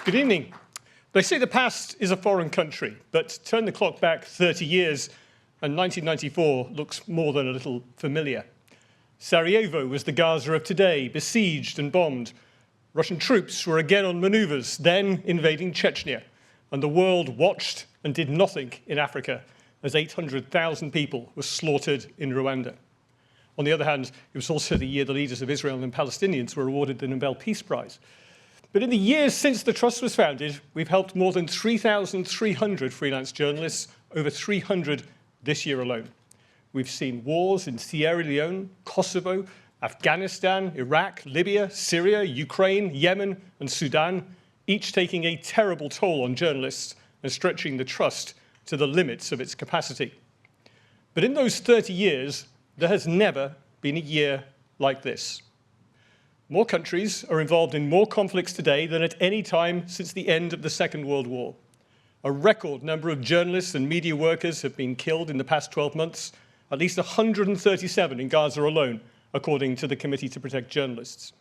Good evening. They say the past is a foreign country, but turn the clock back 30 years and 1994 looks more than a little familiar. Sarajevo was the Gaza of today, besieged and bombed. Russian troops were again on maneuvers, then invading Chechnya, and the world watched and did nothing in Africa as 800,000 people were slaughtered in Rwanda. On the other hand, it was also the year the leaders of Israel and Palestinians were awarded the Nobel Peace Prize. But in the years since the Trust was founded, we've helped more than 3,300 freelance journalists, over 300 this year alone. We've seen wars in Sierra Leone, Kosovo, Afghanistan, Iraq, Libya, Syria, Ukraine, Yemen, and Sudan, each taking a terrible toll on journalists and stretching the Trust to the limits of its capacity. But in those 30 years, there has never been a year like this. More countries are involved in more conflicts today than at any time since the end of the Second World War. A record number of journalists and media workers have been killed in the past 12 months, at least 137 in Gaza alone, according to the Committee to Protect Journalists.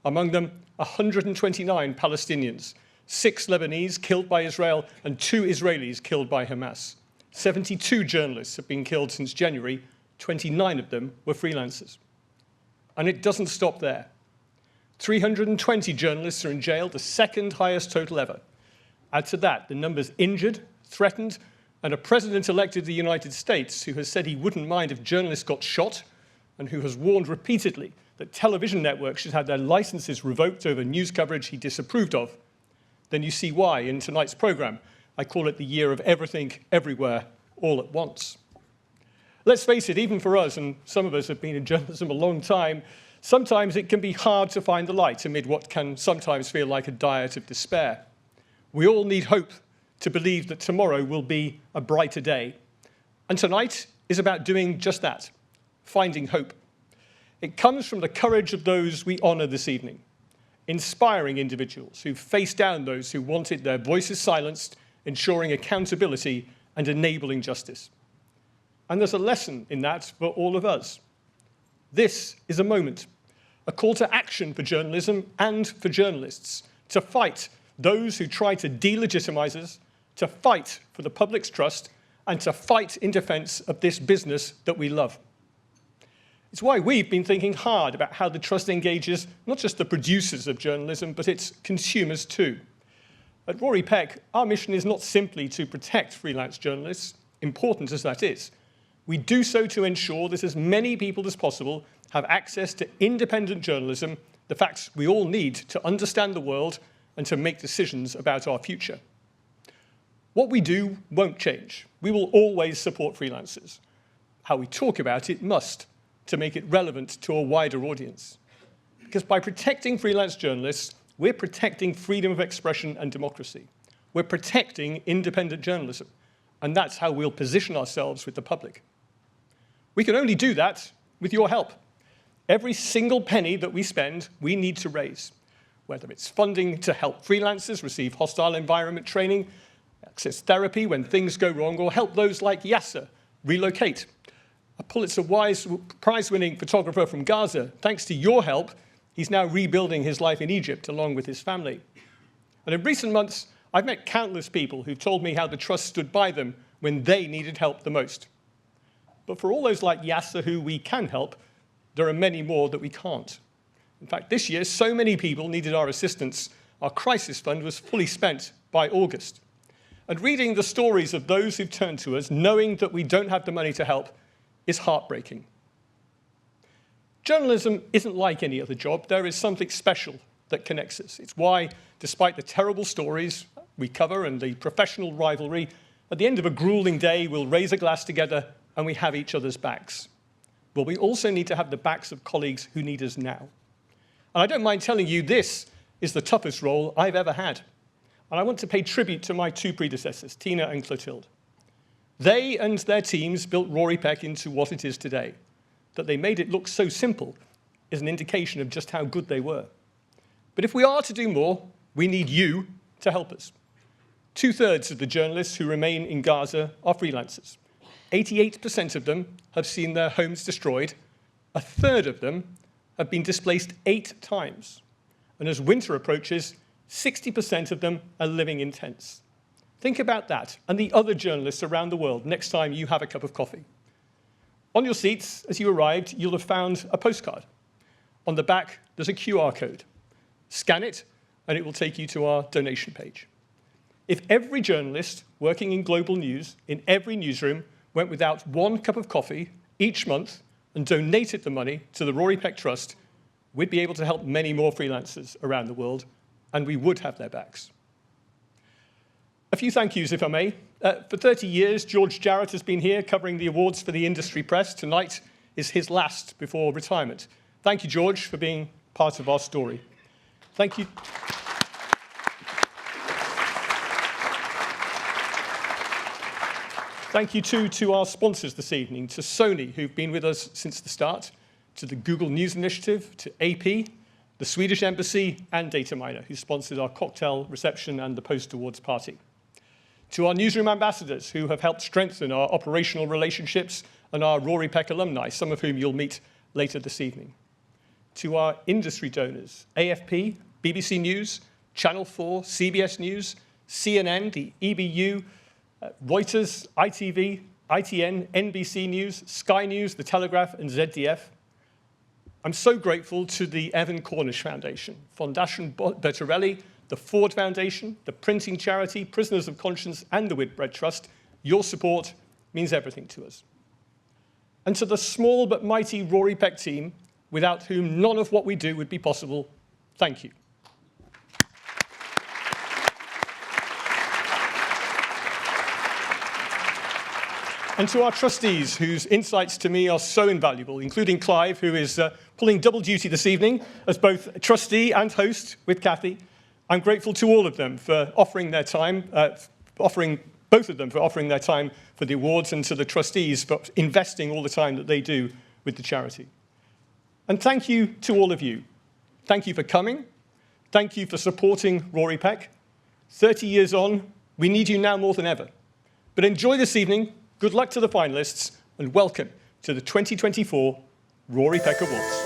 Among them, 129 Palestinians, 6 Lebanese killed by Israel, and 2 Israelis killed by Hamas. 72 journalists have been killed since January, 29 of them were freelancers. And it doesn't stop there. 320 journalists are in jail, the second highest total ever. Add to that the numbers injured, threatened, and a president-elect of the United States who has said he wouldn't mind if journalists got shot and who has warned repeatedly that television networks should have their licenses revoked over news coverage he disapproved of. Then you see why, in tonight's program, I call it the year of everything, everywhere, all at once. Let's face it, even for us, and some of us have been in journalism a long time, sometimes it can be hard to find the light amid what can sometimes feel like a diet of despair. We all need hope to believe that tomorrow will be a brighter day. And tonight is about doing just that, finding hope. It comes from the courage of those we honor this evening, inspiring individuals who faced down those who wanted their voices silenced, ensuring accountability and enabling justice. And there's a lesson in that for all of us. This is a moment, a call to action for journalism and for journalists, to fight those who try to delegitimize us, to fight for the public's trust, and to fight in defense of this business that we love. It's why we've been thinking hard about how the Trust engages not just the producers of journalism, but its consumers too. At Rory Peck, our mission is not simply to protect freelance journalists, important as that is. We do so to ensure that as many people as possible have access to independent journalism, the facts we all need to understand the world and to make decisions about our future. What we do won't change. We will always support freelancers. How we talk about it must, to make it relevant to a wider audience. Because by protecting freelance journalists, we're protecting freedom of expression and democracy. We're protecting independent journalism. And that's how we'll position ourselves with the public. We can only do that with your help. Every single penny that we spend, we need to raise, whether it's funding to help freelancers receive hostile environment training, access therapy when things go wrong, or help those like Yasser relocate. A Pulitzer Prize-winning photographer from Gaza, thanks to your help, he's now rebuilding his life in Egypt along with his family. And in recent months, I've met countless people who've told me how the Trust stood by them when they needed help the most. But for all those like Yasser who we can help, there are many more that we can't. In fact, this year, so many people needed our assistance, our crisis fund was fully spent by August. And reading the stories of those who've turned to us, knowing that we don't have the money to help, is heartbreaking. Journalism isn't like any other job. There is something special that connects us. It's why, despite the terrible stories we cover and the professional rivalry, at the end of a grueling day, we'll raise a glass together and we have each other's backs. But we also need to have the backs of colleagues who need us now. And I don't mind telling you, this is the toughest role I've ever had. And I want to pay tribute to my 2 predecessors, Tina and Clotilde. They and their teams built Rory Peck into what it is today. That they made it look so simple is an indication of just how good they were. But if we are to do more, we need you to help us. 2/3 of the journalists who remain in Gaza are freelancers. 88% of them have seen their homes destroyed. 1/3 of them have been displaced 8 times. And as winter approaches, 60% of them are living in tents. Think about that and the other journalists around the world next time you have a cup of coffee. On your seats, as you arrived, you'll have found a postcard. On the back, there's a QR code. Scan it, and it will take you to our donation page. If every journalist working in global news in every newsroom went without one cup of coffee each month and donated the money to the Rory Peck Trust, we'd be able to help many more freelancers around the world, and we would have their backs. A few thank yous, if I may. For 30 years, George Jarrett has been here covering the awards for the industry press. Tonight is his last before retirement. Thank you, George, for being part of our story. Thank you. Thank you, too, to our sponsors this evening, to Sony, who've been with us since the start, to the Google News Initiative, to AP, the Swedish Embassy, and Dataminer, who sponsored our cocktail reception and the post-awards party. To our newsroom ambassadors, who have helped strengthen our operational relationships, and our Rory Peck alumni, some of whom you'll meet later this evening. To our industry donors, AFP, BBC News, Channel 4, CBS News, CNN, the EBU, Reuters, ITV, ITN, NBC News, Sky News, The Telegraph, and ZDF. I'm so grateful to the Evan Cornish Foundation, Fondation Bertarelli, the Ford Foundation, the Printing Charity, Prisoners of Conscience, and the Whitbread Trust. Your support means everything to us. And to the small but mighty Rory Peck team, without whom none of what we do would be possible, thank you. And to our trustees, whose insights to me are so invaluable, including Clive, who is pulling double duty this evening as both trustee and host with Kathy. I'm grateful to all of them for offering their time, both of them for offering their time for the awards, and to the trustees for investing all the time that they do with the charity. And thank you to all of you. Thank you for coming. Thank you for supporting Rory Peck. 30 years on, we need you now more than ever. But enjoy this evening. Good luck to the finalists, and welcome to the 2024 Rory Peck Awards.